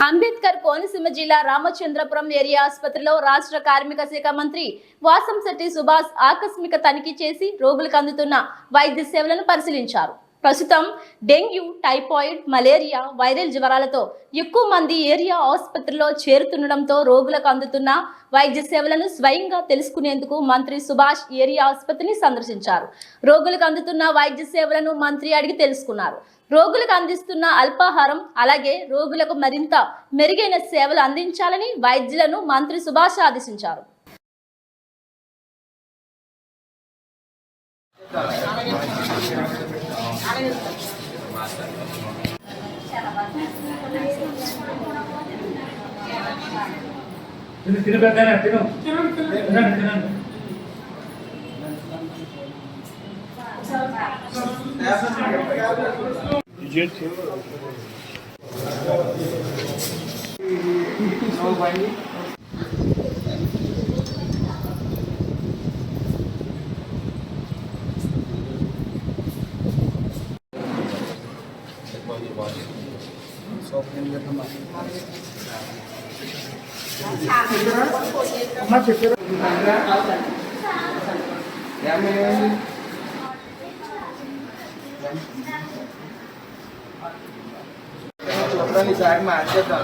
అంబేద్కర్ కోనసీమ జిల్లా రామచంద్రపురం ఏరియా ఆసుపత్రిలో రాష్ట్ర కార్మిక శాఖ మంత్రి వాసంశెట్టి సుభాష్ ఆకస్మిక తనిఖీ చేసి రోగులకు అందుతున్న వైద్య సేవలను పరిశీలించారు. ప్రస్తుతం డెంగ్యూ, టైఫాయిడ్, మలేరియా, వైరల్ జ్వరాలతో ఎక్కువ మంది ఏరియా ఆసుపత్రిలో చేరుతుండటంతో రోగులకు అందుతున్న వైద్య సేవలను స్వయంగా తెలుసుకునేందుకు మంత్రి సుభాష్ ఏరియా ఆసుపత్రిని సందర్శించారు. రోగులకు అందుతున్న వైద్య సేవలను మంత్రి అడిగి తెలుసుకున్నారు. రోగులకు అందిస్తున్న అల్పాహారం అలాగే రోగులకు మరింత మెరుగైన సేవలు అందించాలని వైద్యులను మంత్రి సుభాష్ ఆదేశించారు. చెప్పారు